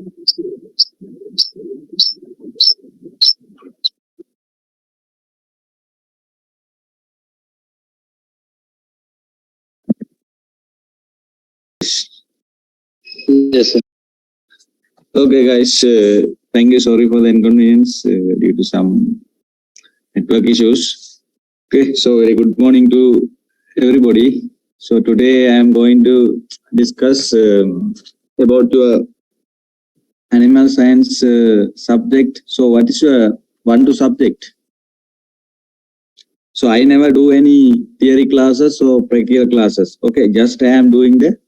Yes, sir. Okay, guys. Thank you. Sorry for the inconvenience due to some network issues. Okay, so very good morning to everybody. So today I am going to discuss about your animal science subject. So what is your one to subject? So I never do any theory classes or practical classes. Okay, just I am doing the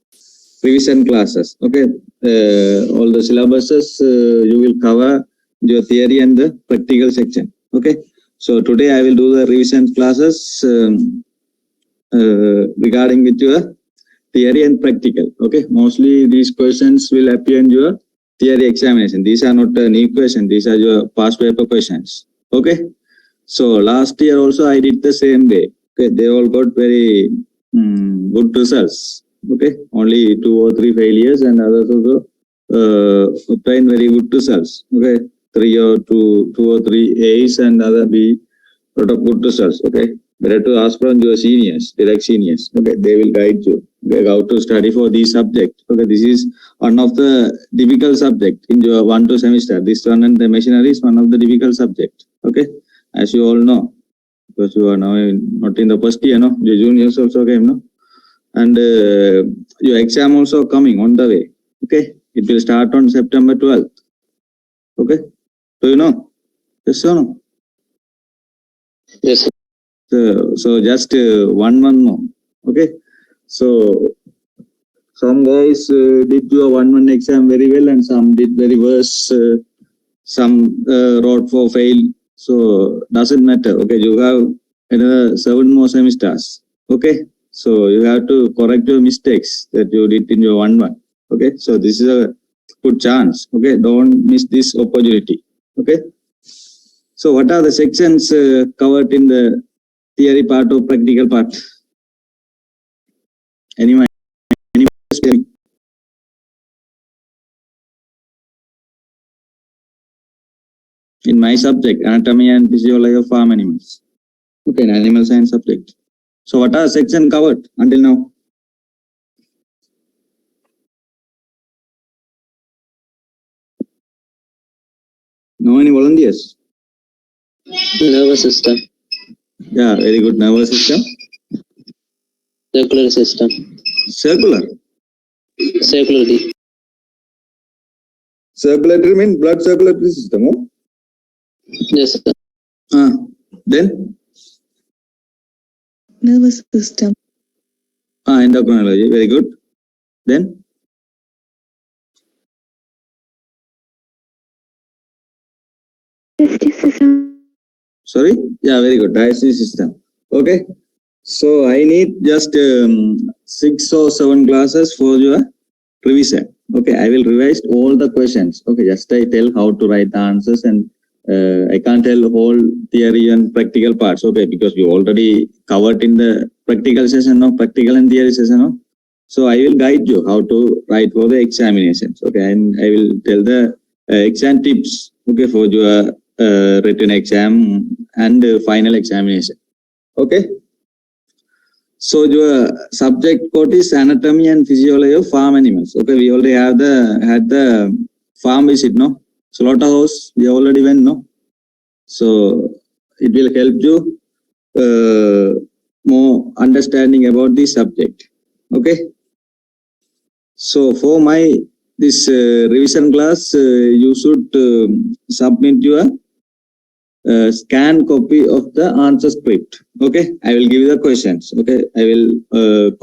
revision classes. Okay, all the syllabuses you will cover your theory and the practical section. Okay, so today I will do the revision classes regarding with your theory and practical. Okay, mostly these questions will appear in your theory examination. These are not new questions, these are your past paper questions. Okay, so last year also I did the same way. Okay, they all got very good results. Okay, only 2 or 3 failures and others also obtained very good results. Okay, 2 or 3 A's and other B lot of good results. Okay, better to ask from your seniors, direct seniors. Okay, they will guide you. Okay, how to study for these subjects. Okay, this is one of the difficult subject in your 1-2 semester. This one and the machinery is one of the difficult subject. Okay, as you all know, because you are now not in the first year, no, the juniors also came, no, and your exam also coming on the way. Okay, it will start on September 12th. Okay, so you know, yes or no? Yes, sir. So just 1 month more. Okay, so some guys did your 1 month exam very well and some did very worse. Some wrote for fail. So doesn't matter. Okay, you have another 7 more semesters. Okay, so you have to correct your mistakes that you did in your 1 month. Okay, so this is a good chance. Okay, don't miss this opportunity. Okay, so what are the sections covered in the theory part or practical part? Anyone? In my subject, anatomy and physiology of farm animals. Okay, an animal science subject. So what are section covered until now? No any volunteers? Nervous system, Yeah, very good. Nervous system. circular system, Circular. circulatory, Circulatory means blood circulatory system. Oh? yes, sir. Then? Nervous system, Endocrinology. Very good. Then? digestive system, Sorry? Yeah, very good. Digestive system. Okay. So I need just 6 or 7 classes for your revision. Okay, I will revise all the questions. Okay, just I tell how to write the answers and I can't tell whole theory and practical parts. Okay, because you already covered in the practical session, no, practical and theory session, no. So I will guide you how to write for the examinations. Okay, and I will tell the exam tips. Okay, for your written exam and final examination. Okay. So your subject code is anatomy and physiology of farm animals. Okay, we already had the farm visit, no? Slaughterhouse, we already went, no? So it will help you more understanding about this subject. Okay. So for my this revision class, you should submit your scan copy of the answer script. Okay, I will give you the questions. Okay, I will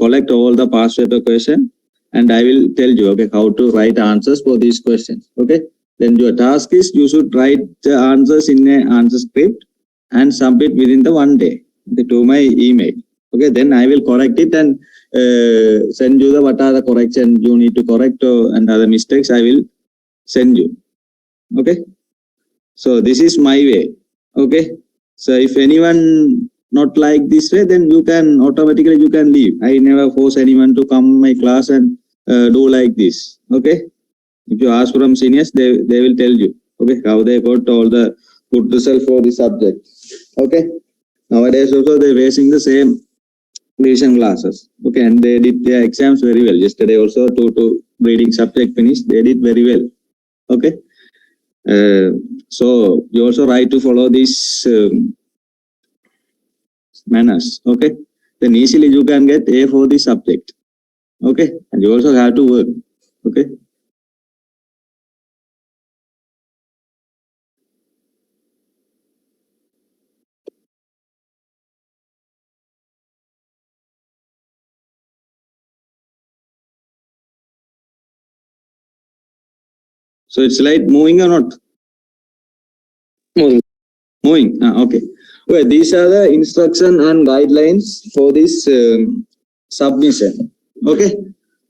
collect all the past paper question and I will tell you, okay, how to write answers for these questions. Okay, then your task is you should write the answers in an answer script and submit within the 1 day, okay, to my email. Okay, then I will correct it and send you the what are the corrections you need to correct and other mistakes I will send you. Okay, so this is my way. Okay, so if anyone not like this way, then you can automatically you can leave. I never force anyone to come my class and do like this. Okay, If you ask from seniors, they will tell you, okay, how they got all the good result for the subject. Okay, nowadays also they're facing the same revision classes. Okay, and they did their exams very well. Yesterday also two reading subject finished, they did very well. Okay, so you also try to follow these manners. Okay, then easily you can get A for the subject. Okay, and you also have to work. Okay. So it's like moving or not? Moving. Moving. Okay. Well, these are the instruction and guidelines for this submission. Okay.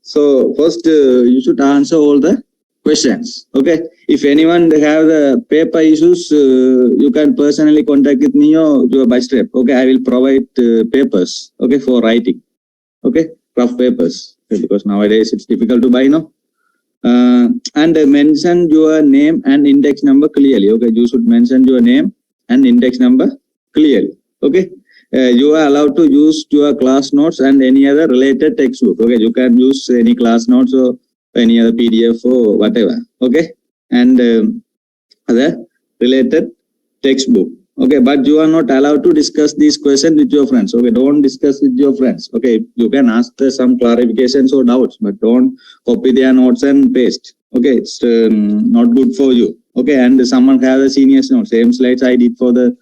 So first you should answer all the questions. Okay. If anyone have the paper issues, you can personally contact with me or your vice rep. Okay. I will provide papers. Okay, for writing. Okay, rough papers. Okay, because nowadays it's difficult to buy, no. And mention your name and index number clearly. Okay, you should mention your name and index number clearly. Okay, you are allowed to use your class notes and any other related textbook. Okay, you can use any class notes or any other PDF or whatever. Okay, and other related textbook. Okay, but you are not allowed to discuss these questions with your friends. Okay, don't discuss with your friends. Okay, you can ask some clarifications or doubts, but don't copy their notes and paste. Okay, it's not good for you. Okay, and someone has a seniors note, same slides I did for the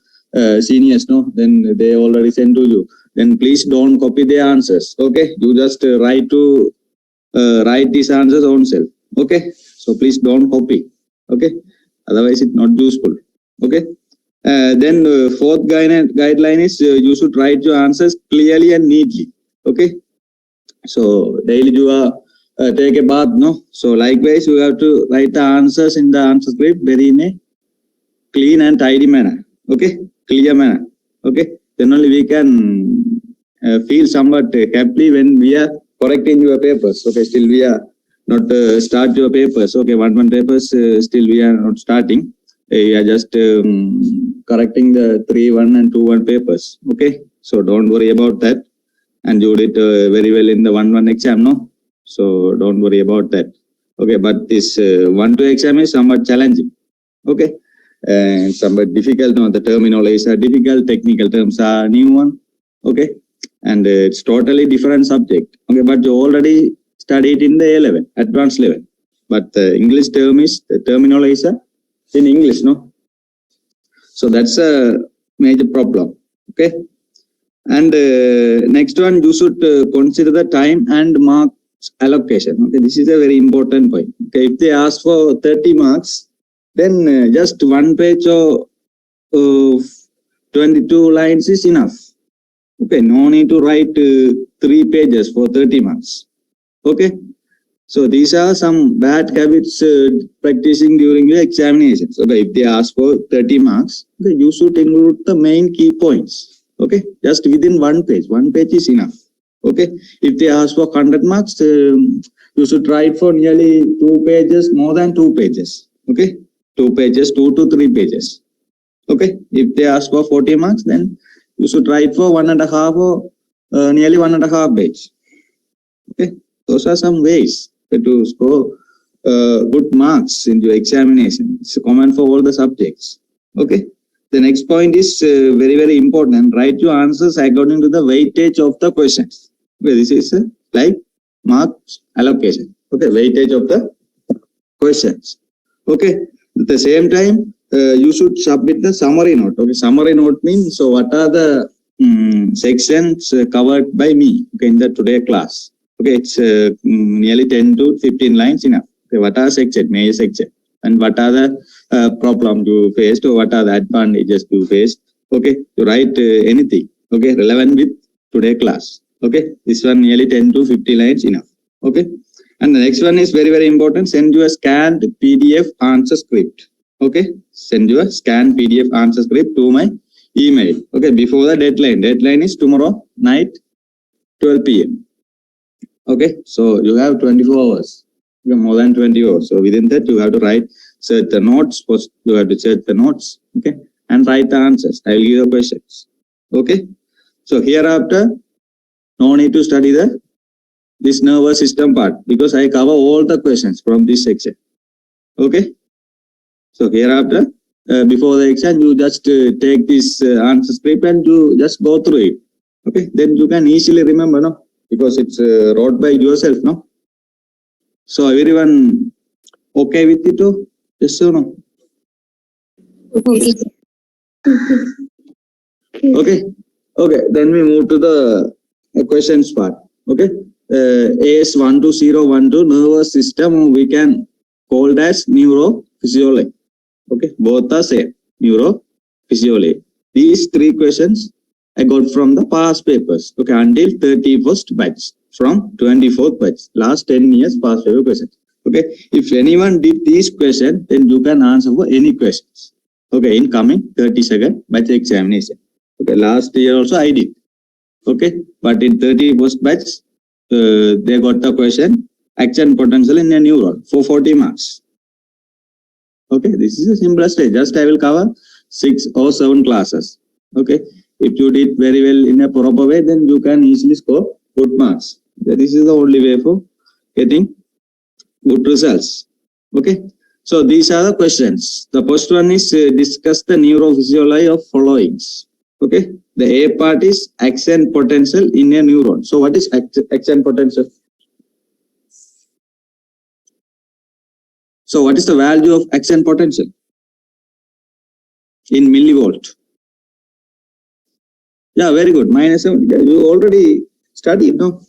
seniors, no, then they already sent to you. Then please don't copy their answers. Okay, you just write these answers own self. Okay, so please don't copy. Okay, otherwise it's not useful. Okay. Then fourth guideline is you should write your answers clearly and neatly. Okay, so daily you are take a bath, no. So likewise you have to write the answers in the answer script very in a clean and tidy manner. Okay, clear manner. Okay, then only we can feel somewhat happy when we are correcting your papers. Okay, still we are not start your papers. Okay, one papers still we are not starting. We are just correcting the 3-1 and 2-1 papers. Okay, so don't worry about that. And you did very well in the 1-1 exam, no? So don't worry about that. Okay, but this 1-2 exam is somewhat challenging. Okay, and somewhat difficult. No, the terminologies are difficult. Technical terms are new one. Okay, and it's totally different subject. Okay, but you already studied in the A11, advanced level. But the English term is the terminologies are in English, no? So that's a major problem. Okay, and next one, you should consider the time and marks allocation. Okay, this is a very important point. Okay, if they ask for 30 marks, then just one page or 22 lines is enough. Okay, no need to write 3 pages for 30 marks. Okay, so these are some bad habits practicing during your examinations. Okay, if they ask for 30 marks, okay, you should include the main key points. Okay, just within one page is enough. Okay, if they ask for 100 marks, you should write for nearly 2 pages, more than 2 pages. Okay, 2 pages, 2 to 3 pages. Okay, if they ask for 40 marks, then you should write for 1.5 or nearly 1.5 page. Okay, those are some ways to score good marks in your examination. It's common for all the subjects. Okay. The next point is very, very important. Write your answers according to the weightage of the questions. Okay, this is like marks allocation. Okay, weightage of the questions. Okay. At the same time, you should submit the summary note. Okay, summary note means so what are the sections covered by me, okay, in the today class. Okay, it's nearly 10 to 15 lines enough. Okay, what are section, major section, and what are the problems you faced, or what are the advantages you faced. Okay, you write anything. Okay, relevant with today class. Okay, this one nearly 10 to 50 lines enough. Okay, and the next one is very, very important. Send you a scanned PDF answer script. Okay, send you a scanned PDF answer script to my email. Okay, before the deadline. Deadline is tomorrow night, 12 p.m. Okay, so you have 24 hours. more than 20 hours. So within that, you have to write, search the notes, you have to search the notes, okay, and write the answers. I will give you questions, okay. So hereafter, no need to study this nervous system part because I cover all the questions from this section, okay. So hereafter, before the exam, you just take this answer script and you just go through it, okay. Then you can easily remember, no, because it's wrote by yourself, no. So everyone okay with it, too? Yes or no? Okay. Okay. Okay. Then we move to the questions part. Okay. AS12012 nervous system we can call as neurophysiology. Okay. Both are same. Neurophysiology. These three questions I got from the past papers. Okay. Until 31st batch. From 24th batch. Last 10 years past paper questions. Okay. If anyone did these questions, then you can answer for any questions. Okay. In coming 30-second batch examination. Okay. Last year also I did. Okay. But in 31st batch, they got the question action potential in a neuron for 40 marks. Okay. This is a simple stage. Just I will cover 6 or 7 classes. Okay. If you did very well in a proper way, then you can easily score good marks. This is the only way for getting good results. Okay. So these are the questions. The first one is discuss the neurophysiology of followings. Okay. The A part is action potential in a neuron. So what is action potential? So what is the value of action potential in millivolt? Yeah, very good. -7. You already studied, no?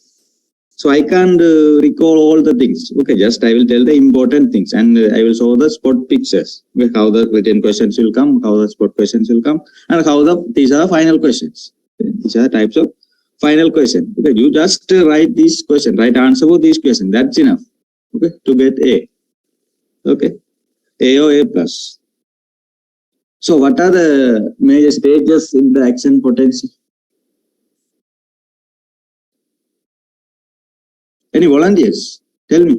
So I can't recall all the things. Okay, just I will tell the important things and I will show the spot pictures. Okay, how the written questions will come, how the spot questions will come, and how these are the final questions. Okay, these are types of final question. Okay, you just write these questions, write answer for these questions. That's enough. Okay, to get A. Okay, A or A plus. So what are the major stages in the action potential? Any volunteers? Tell me.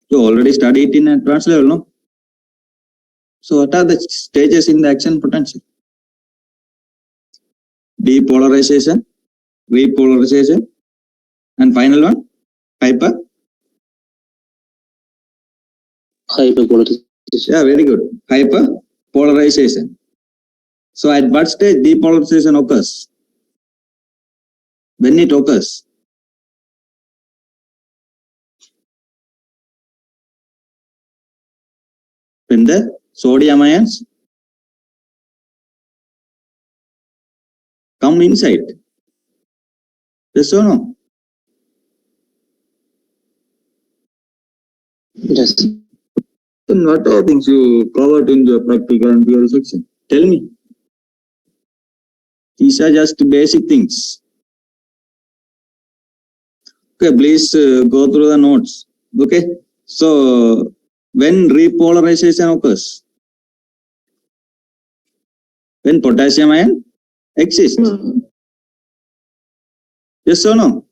You already studied in advanced level, no? So what are the stages in the action potential? Depolarization, repolarization, and final one, Hyperpolarization. Yeah, very good. Hyperpolarization. So at what stage depolarization occurs? When it occurs? When the sodium ions come inside. Yes or no? Yes. Then what are things you covered in the practical and theory section? Tell me. These are just basic things. Okay, please go through the notes. Okay. So when repolarization occurs? When potassium ion exists. Yes or no?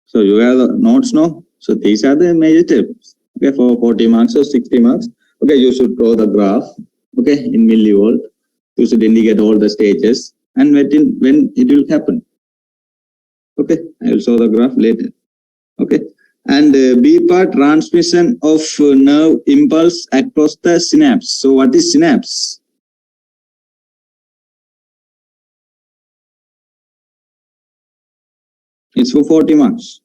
So you have the notes, no? So these are the major steps. Okay, for 40 marks or 60 marks. Okay, you should draw the graph. Okay, in millivolt. You should indicate all the stages and when it will happen. Okay, I will show the graph later. Okay, and B part, transmission of nerve impulse across the synapse. So what is synapse? It's for 40 marks.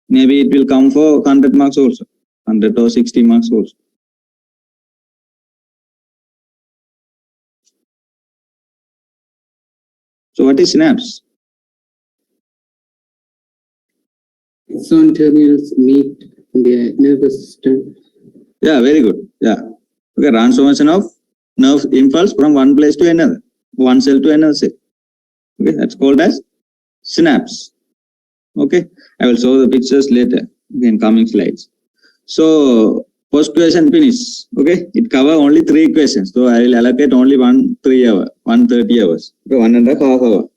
Maybe it will come for 100 marks also. 100 or 60 marks also. So what is synapse? Axon terminals meet in the nervous system. Yeah, very good. Yeah. Okay, transformation of nerve impulse from one place to another, one cell to another cell. Okay, that's called as synapse. Okay, I will show the pictures later in coming slides. So first question finish. Okay, it cover only 3 questions. So I will allocate only 3 hour, 130 hours. Okay, 1.5 hour.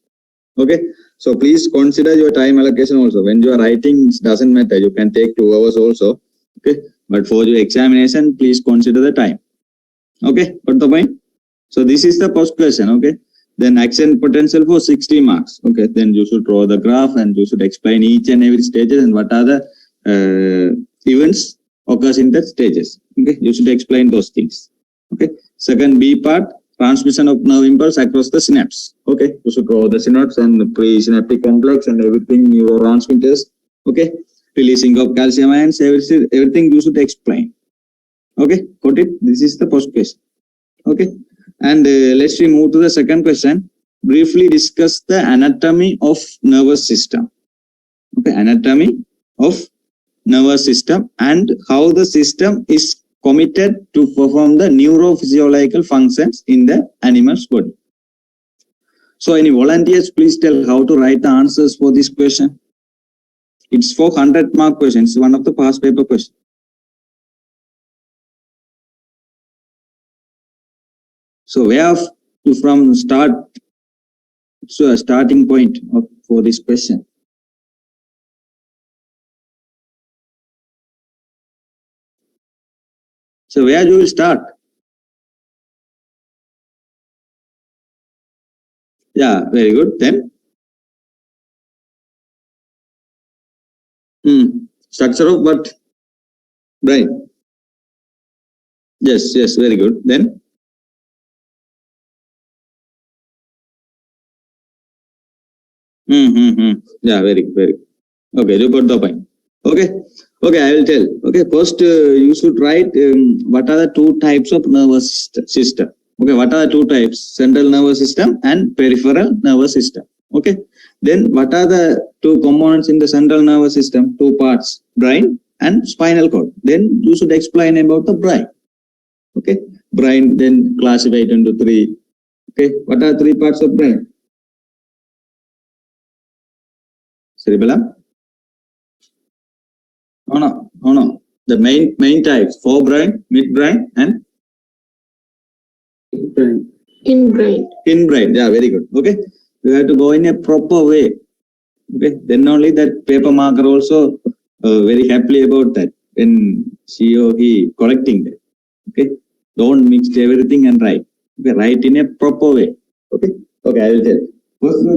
Okay, so please consider your time allocation also. When you are writing, it doesn't matter. You can take 2 hours also. Okay, but for your examination, please consider the time. Okay, got the point? So this is the first question. Okay, then action potential for 60 marks. Okay, then you should draw the graph and you should explain each and every stages and what are the events occurs in the stages. Okay, you should explain those things. Okay, second B part, transmission of nerve impulse across the synapse. Okay, you should draw the synapse and the presynaptic complex and everything, neurotransmitters. Okay, releasing of calcium ions, everything you should explain. Okay, got it? This is the first question. Okay, and let's we move to the second question. Briefly discuss the anatomy of nervous system. Okay, anatomy of nervous system and how the system is committed to perform the neurophysiological functions in the animal's body. So any volunteers, please tell how to write the answers for this question. It's for 100 mark questions. It's one of the past paper questions. So where to from start? So a starting point for this question. So where you will start? Yeah, very good. Then structure of what? Brain. Yes, yes, very good. Then yeah, very good. Okay, you got the point. Okay, okay, I will tell. Okay, first you should write what are the 2 types of nervous system. Okay, what are the 2 types? Central nervous system and peripheral nervous system. Okay, then what are the 2 components in the central nervous system? 2 parts, brain and spinal cord. Then you should explain about the brain. Okay, brain then classified into 3. Okay, what are 3 parts of brain? Cerebellum? No. The main types: forebrain, midbrain, and brain. hindbrain. Yeah, very good. Okay, you have to go in a proper way. Okay, then only that paper marker also very happily about that when she or he correcting that. Okay, don't mix everything and write. Okay, write in a proper way. Okay, I will tell. First, you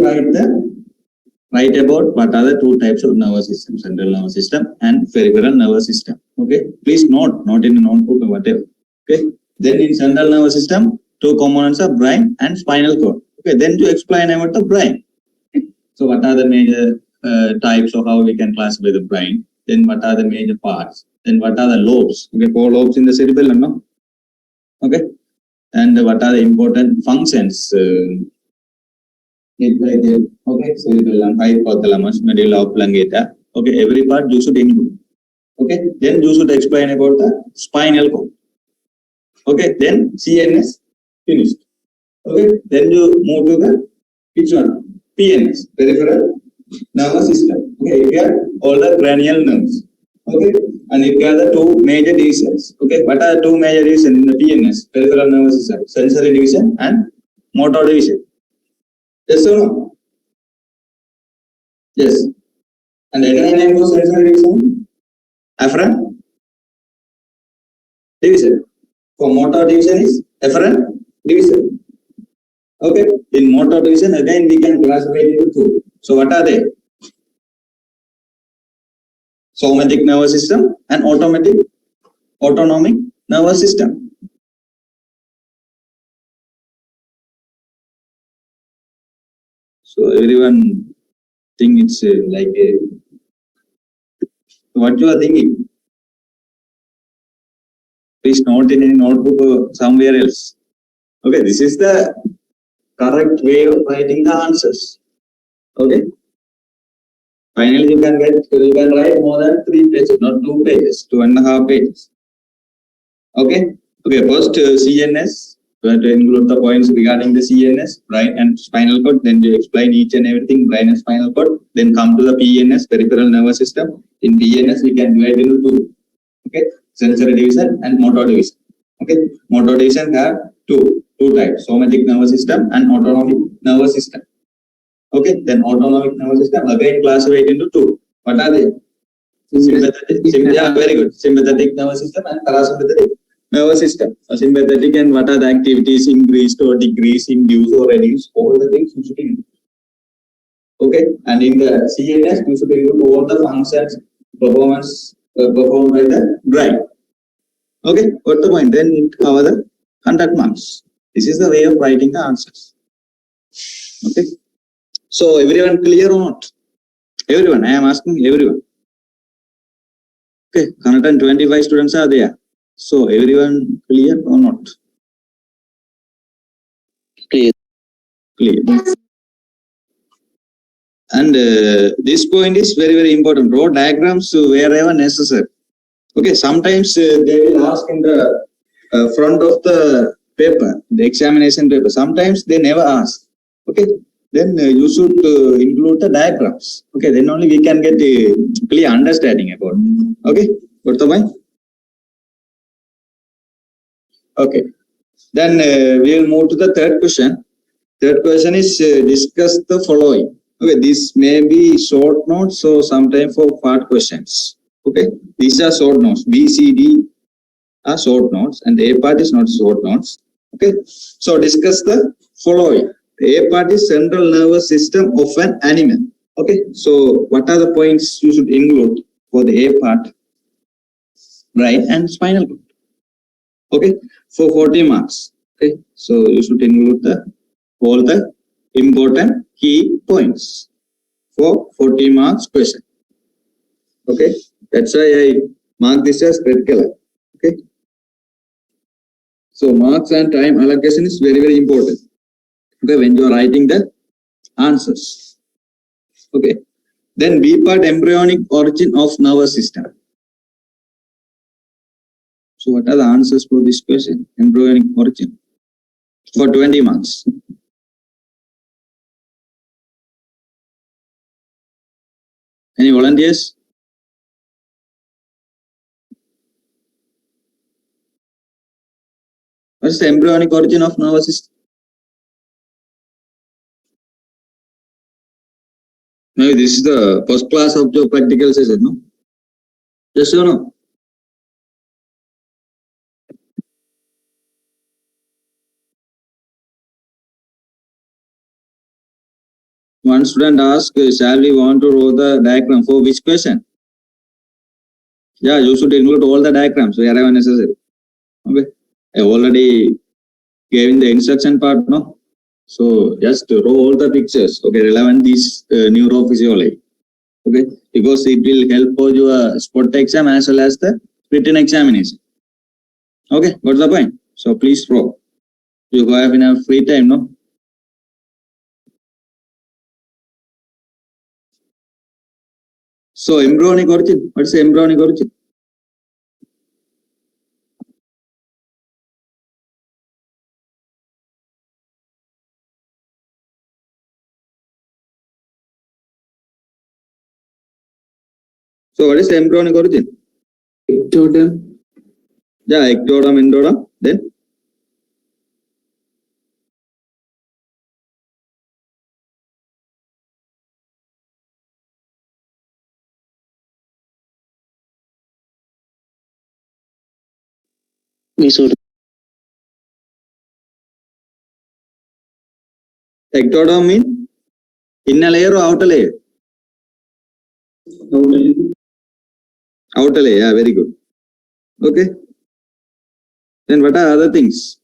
write about what are the 2 types of nervous system: central nervous system and peripheral nervous system. Okay, please not in a notebook or whatever. Okay, then in central nervous system, 2 components are brain and spinal cord. Okay, then you explain about the brain. Okay? So what are the major types of how we can classify the brain? Then what are the major parts? Then what are the lobes? Okay, 4 lobes in the cerebellum, no? Okay, and what are the important functions? Okay, cerebellum, hypothalamus, medulla oblongata. Okay, every part you should include. Okay, then you should explain about the spinal cord. Okay, then CNS finished. Okay, then you move to the which one? PNS, peripheral nervous system. Okay, here all the cranial nerves. Okay, and if you have the 2 major divisions. Okay, what are the 2 major divisions in the PNS, peripheral nervous system? Sensory division and motor division. Yes or no? Yes. And again name for sensory division? Afferent division. For motor division is afferent division. Okay. In motor division again we can classify it into 2. So what are they? Somatic nervous system and autonomic nervous system. So everyone think it's like a, what you are thinking? Please note in a notebook or somewhere else. Okay, this is the correct way of writing the answers. Okay. Finally, you can write more than 3 pages, not 2 pages, 2.5 pages. Okay. Okay. First CNS, You have to include the points regarding the CNS, brain and spinal cord. Then you explain each and everything, brain and spinal cord. Then come to the PNS, peripheral nervous system. In PNS, we can divide into two. Okay, sensory division and motor division. Okay, motor division have two types: somatic nervous system and autonomic nervous system. Okay, then autonomic nervous system again classified into two. What are they? Yeah, very good. Sympathetic nervous system and parasympathetic nervous system. Sympathetic and what are the activities increased or decreased, induced or reduced? All the things you should include. Okay, and in the CNS, you should include all the functions performed by the brain. Okay, what's the point? Then it cover the 100 marks. This is the way of writing the answers. Okay, so everyone clear or not? Everyone, I am asking everyone. Okay, 125 students are there. So everyone clear or not? Clear. Clear. And this point is very, very important. Draw diagrams wherever necessary. Okay, sometimes they will ask in the front of the paper, the examination paper. Sometimes they never ask. Okay, then you should include the diagrams. Okay, then only we can get a clear understanding about it. Okay, what's the point? Okay, then we will move to the third question. Third question is discuss the following. Okay, this may be short notes or sometimes for part questions. Okay, these are short notes. B, C, D are short notes and A part is not short notes. Okay, so discuss the following. The A part is central nervous system of an animal. Okay, so what are the points you should include for the A part? Brain and spinal cord. Okay, for 40 marks. Okay, so you should include all the important key points for 40 marks question. Okay, that's why I mark this as red color. Okay, so marks and time allocation is very, very important. Okay, when you are writing the answers. Okay, then B part, embryonic origin of nervous system. So what are the answers for this question? Embryonic origin for 20 marks. Any volunteers? What is the embryonic origin of nervous system? Maybe this is the first class of your practical session, no? Yes or no? One student asked, shall we want to draw the diagram for which question? Yeah, you should include all the diagrams wherever necessary. Okay, I already gave in the instruction part, no? So just draw all the pictures, okay, relevant this neurophysiology. Okay, because it will help for your spot exam as well as the written examination. Okay, what's the point? So please draw. You have enough free time, no? So embryonic origin, what's the embryonic origin? So what is the embryonic origin? Ectoderm. Yeah, ectoderm, endoderm, then? Mesoderm. Ectoderm mean inner layer or outer layer? Outer layer, yeah, very good. Okay. Then what are other things?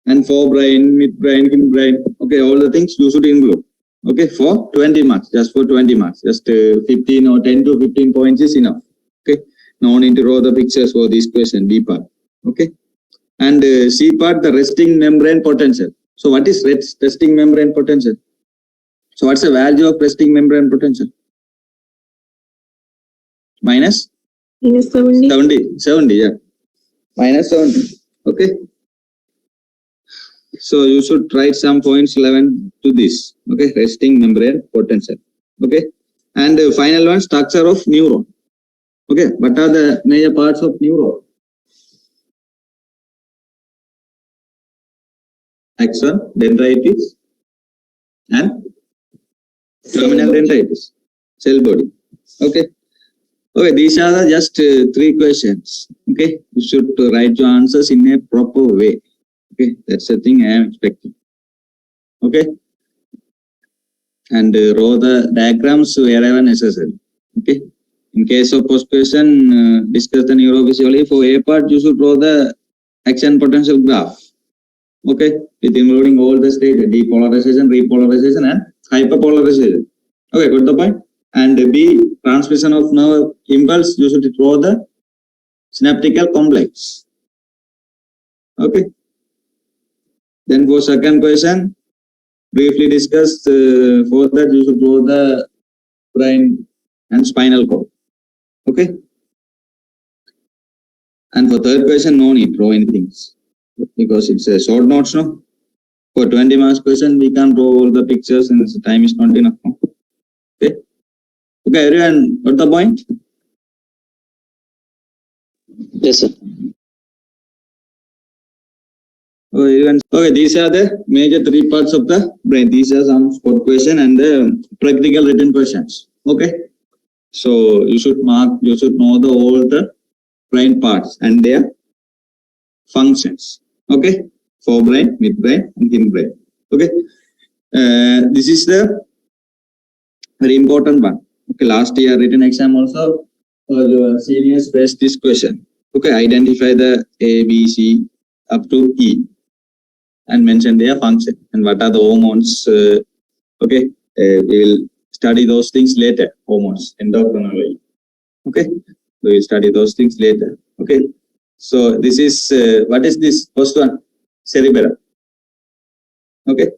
And forebrain, midbrain, hindbrain. Okay, all the things you should include. Okay, for 20 marks, just for 20 marks. Just 15 or 10 to 15 points is enough. Okay, no need to draw the pictures for this question, B part. Okay, and C part, the resting membrane potential. So what is resting membrane potential? So what's the value of resting membrane potential? Minus? Minus 70. 70, yeah. minus 70. Okay. So you should write some points 11 to this. Okay. Resting membrane potential. Okay. And the final one, structure of neuron. Okay. What are the major parts of neuron? Axon, dendrites, and terminal dendrites. Cell body. Okay. Okay, these are the just 3 questions. Okay, you should write your answers in a proper way. Okay, that's the thing I am expecting. Okay, and draw the diagrams wherever necessary. Okay, in case of post question, discuss the neurophysiology. For A part, you should draw the action potential graph. Okay, with including all the stages: depolarization, repolarization, and hyperpolarization. Okay, got the point? And B, transmission of nerve impulse, you should draw the synaptical complex. Okay. Then for second question, briefly discuss for that you should draw the brain and spinal cord. Okay. And for third question, no need draw anything because it's a short notes. No. For 20 marks question, we can draw all the pictures and the time is not enough. Okay. Okay, everyone, got the point? Yes, sir. Okay, these are the major 3 parts of the brain. These are some spot question and the practical written questions. Okay. So you should know all the brain parts and their functions. Okay. Forebrain, midbrain, and hindbrain. Okay. This is the very important one. Okay. Last year written exam also, your seniors faced this question. Okay. Identify the A, B, C up to E and mention their function and what are the hormones. Okay. We will study those things later. Hormones, endocrinology. Okay. We will study those things later. Okay. So this is what is this first one? Cerebellum. Okay.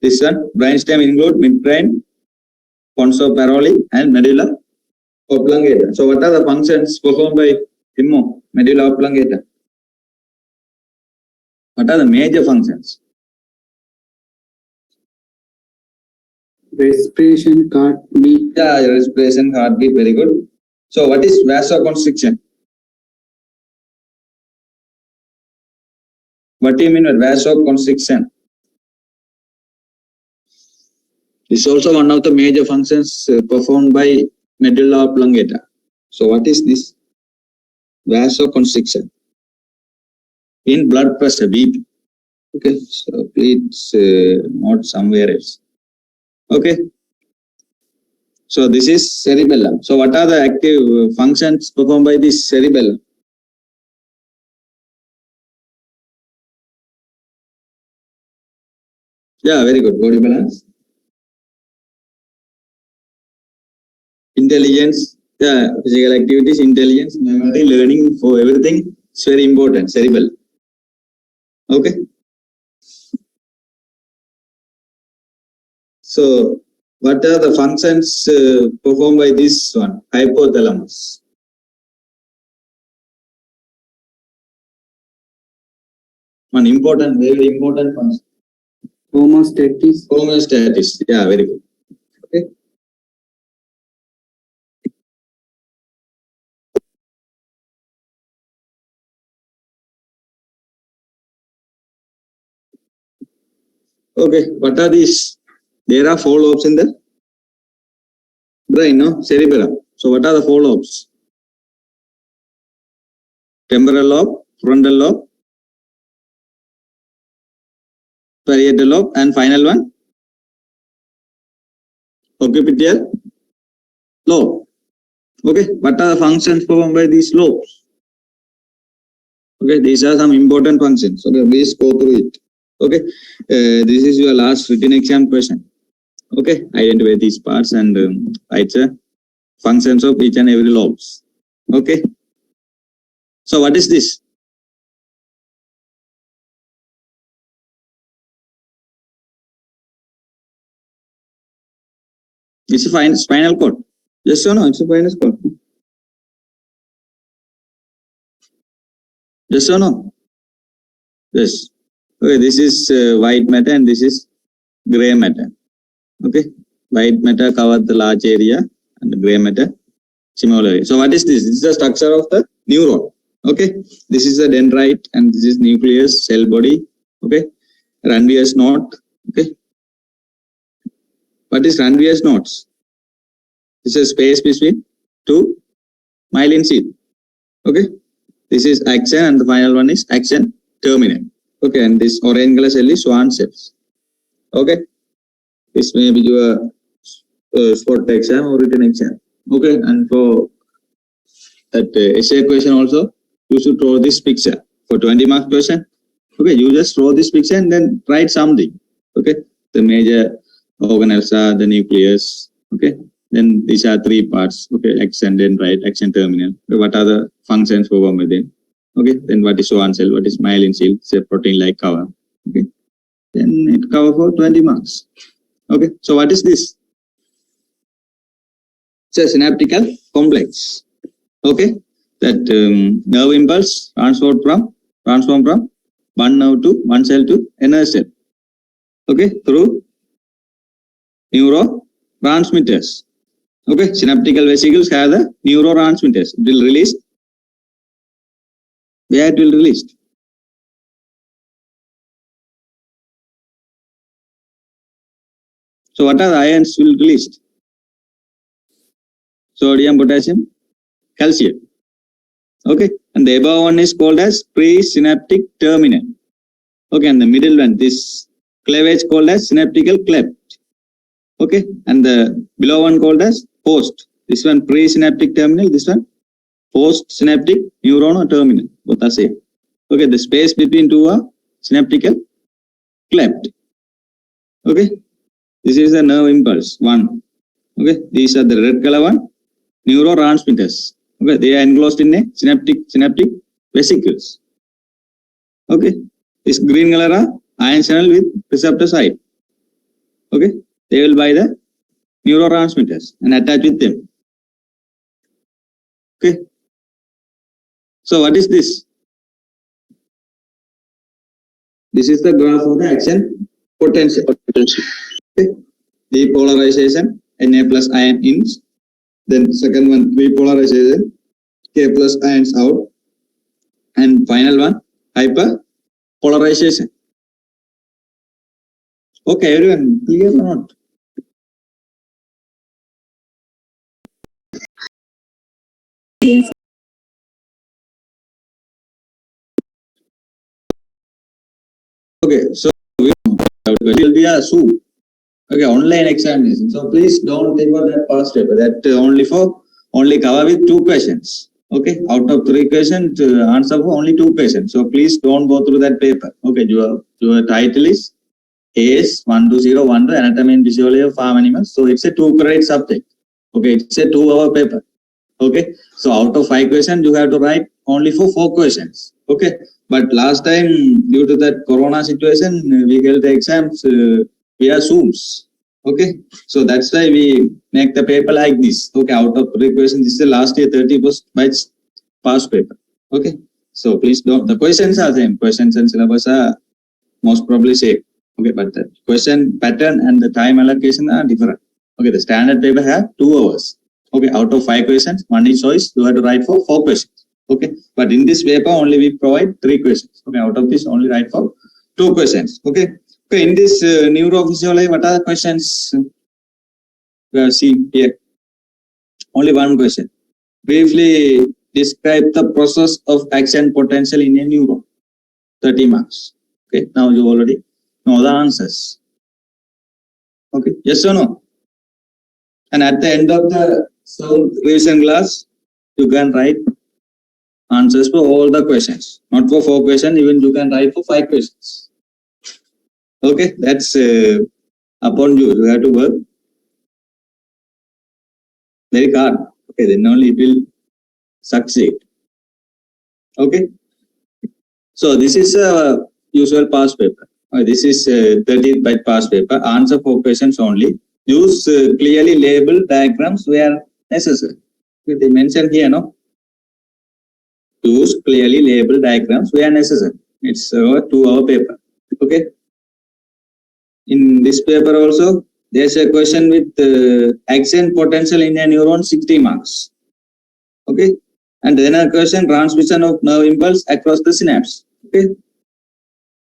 This one, brainstem include midbrain, pons paroli, and medulla oblongata. So what are the functions performed by medulla oblongata? What are the major functions? Respiration, heartbeat. Yeah, respiration, heartbeat, very good. So what is vasoconstriction? What do you mean by vasoconstriction? This is also one of the major functions performed by medulla oblongata. So what is this? Vasoconstriction. In blood pressure, BP. Okay, so please not somewhere else. Okay. So this is cerebellum. So what are the active functions performed by this cerebellum? Yeah, very good. Body balance. Intelligence, yeah, physical activities, intelligence, memory, learning, for everything. It's very important. Cerebellum. Okay. So what are the functions performed by this one? Hypothalamus. One important, very important function. Homostasis. Homeostatis. Yeah, very good. Okay. Okay, what are these? There are 4 lobes in the brain, no? Cerebellum. So what are the 4 lobes? Temporal lobe, frontal lobe, parietal lobe, and final one, occipital lobe. Okay, what are the functions performed by these lobes? Okay, these are some important functions. Okay, please go through it. Okay, this is your last written exam question. Okay, identify these parts and write the functions of each and every lobes. Okay, so what is this? It's a spinal cord. Yes or no? It's a spinal cord. Yes or no? Yes. Okay, this is white matter and this is gray matter. Okay, white matter covers the large area and the gray matter small area. So what is this? This is the structure of the neuron. Okay, this is the dendrite and this is nucleus, cell body. Okay, Ranvier's knot. Okay, what is Ranvier's knots? This is space between two myelin sheath. Okay, this is axon and the final one is axon terminal. Okay, and this orange color cell is Schwann cells. Okay, this may be your spot exam or written exam. Okay, and for that essay question also, you should draw this picture for 20 mark question. Okay, you just draw this picture and then write something. Okay, the major organelles are the nucleus. Okay, then these are three parts. Okay, axon, dendrite, axon terminal. Okay, what are the functions performed by them? Okay, then what is Schwann cell? What is myelin sheath? It's a protein-like cover. Okay, then it cover for 20 marks. Okay, so what is this? It's a synaptical complex. Okay, that nerve impulse transform from one nerve to one cell to another cell. Okay, through neurotransmitters. Okay, synaptical vesicles have the neurotransmitters. It will release. Where it will release? So what are the ions will release? Sodium, potassium, calcium. Okay, and the above one is called as presynaptic terminal. Okay, and the middle one, this cleavage called as synaptical cleft. Okay, and the below one called as post. This one presynaptic terminal, this one post-synaptic neuron or terminal. Both are same. Okay, the space between two are synaptical cleft. Okay, this is the nerve impulse one. Okay, these are the red color one, neurotransmitters. Okay, they are enclosed in a synaptic vesicles. Okay, this green color are ion channel with receptor site. Okay, they will buy the neurotransmitters and attach with them. Okay, so what is this? This is the graph of the action potential. Okay, depolarization, Na plus ion in. Then second one, repolarization, K plus ions out. And final one, hyperpolarization. Okay, everyone, clear or not? Yes. Okay, so will be a Zoom. Okay, online examination. So please don't take out that past paper. That only cover with 2 questions. Okay, out of 3 questions, answer for only 2 questions. So please don't go through that paper. Okay, your title is AS12012 Anatomy and Physiology of Farm Animals. So it's a 2 credit subject. Okay, it's a 2-hour paper. Okay, so out of 5 questions, you have to write only for 4 questions. Okay, but last time, due to that corona situation, we held the exams via Zooms. Okay, so that's why we make the paper like this. Okay, out of 3 questions, this is the last year 30 bytes past paper. Okay, so please don't, the questions are same. Questions and syllabus are most probably same. Okay, but the question pattern and the time allocation are different. Okay, the standard paper have 2 hours. Okay, out of 5 questions, one is choice, you have to write for 4 questions. Okay, but in this paper only we provide 3 questions. Okay, out of this only write for 2 questions. Okay, okay, in this neurophysiology, what are the questions we have seen here? Only one question. Briefly describe the process of action potential in a neuron. 30 marks. Okay, now you already know the answers. Okay, yes or no? And at the end of the revision class, you can write answers for all the questions. Not for 4 questions, even you can write for 5 questions. Okay, that's upon you. You have to work very hard. Okay, then only it will succeed. Okay. So this is a usual past paper. This is 30 by past paper. Answer 4 questions only. Use clearly labeled diagrams where necessary. Okay, they mention here, no? use clearly labeled diagrams where necessary. It's a 2-hour paper. Okay. In this paper also, there's a question with action potential in a neuron, 60 marks. Okay. And then a question, transmission of nerve impulse across the synapse. Okay.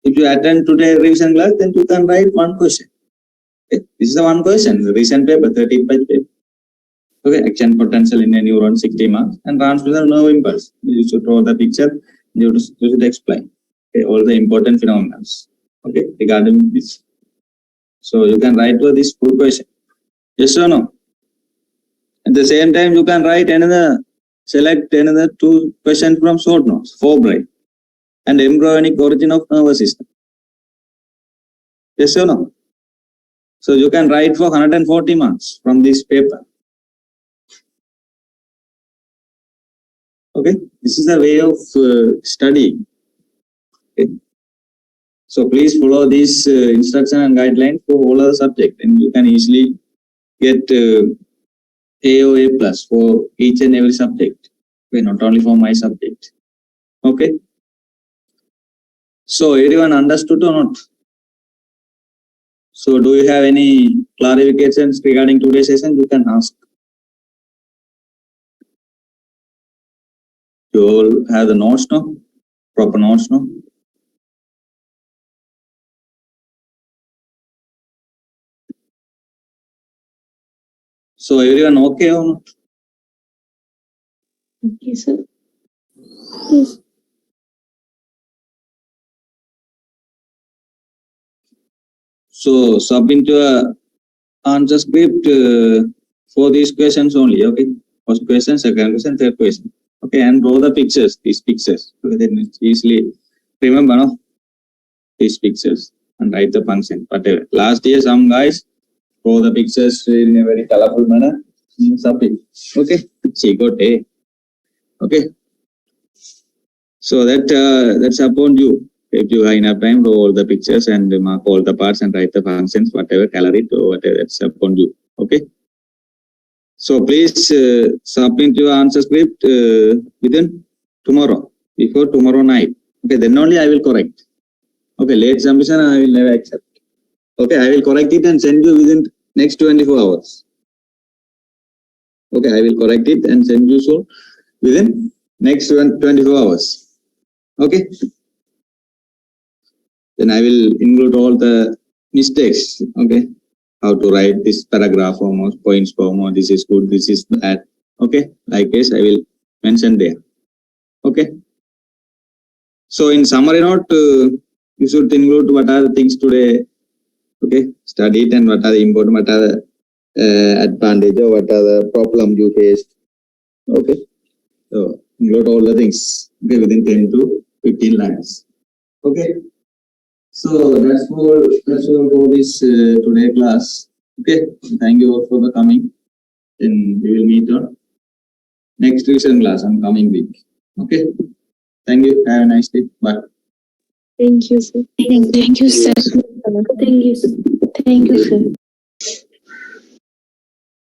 If you attend today revision class, then you can write one question. Okay. This is the one question, the recent paper, 30-page paper. Okay, action potential in a neuron, 60 marks, and transmission of nerve impulse. You should draw the picture, you should explain all the important phenomena. Okay, regarding this. So you can write to this full question. Yes or no? At the same time, you can write select another 2 questions from short notes, forebrain, and embryonic origin of nervous system. Yes or no? So you can write for 140 marks from this paper. Okay, this is a way of studying. Okay. So please follow these instruction and guidelines for all other subjects, and you can easily get A or A plus for each and every subject. Okay, not only for my subject. Okay. So everyone understood or not? So do you have any clarifications regarding today's session? You can ask. You all have the notes now? Proper notes now? So everyone okay or not? Okay, sir. Yes. So submit your answer script for these questions only. Okay. First question, second question, third question. Okay, and draw the pictures, these pictures. Okay, then it's easily remember no? These pictures and write the function. Whatever. Last year some guys draw the pictures in a very colorful manner. Submit. Okay. She got A. Okay. So that's upon you. If you have enough time, draw all the pictures and mark all the parts and write the functions, whatever, color it or whatever, that's upon you. Okay. So please submit your answer script within tomorrow, before tomorrow night. Okay, then only I will correct. Okay, late submission I will never accept. Okay, I will correct it and send you within next 24 hours. Okay, I will correct it and send you soon within next 24 hours. Okay. Then I will include all the mistakes. Okay. How to write this paragraph form or points form or this is good, this is bad. Okay. Like this, I will mention there. Okay. So in summary note, you should include what are the things today. Okay. Study it and what are the important, what are the advantage or what are the problem you faced. Okay. So include all the things. Okay, within 10 to 15 lines. Okay. So that's all for this today class. Okay, thank you all for the coming. Then we will meet on next revision class on coming week. Okay, thank you. Have a nice day. Bye. Thank you, sir. Thank you, sir. Thank you, sir. Thank you, sir.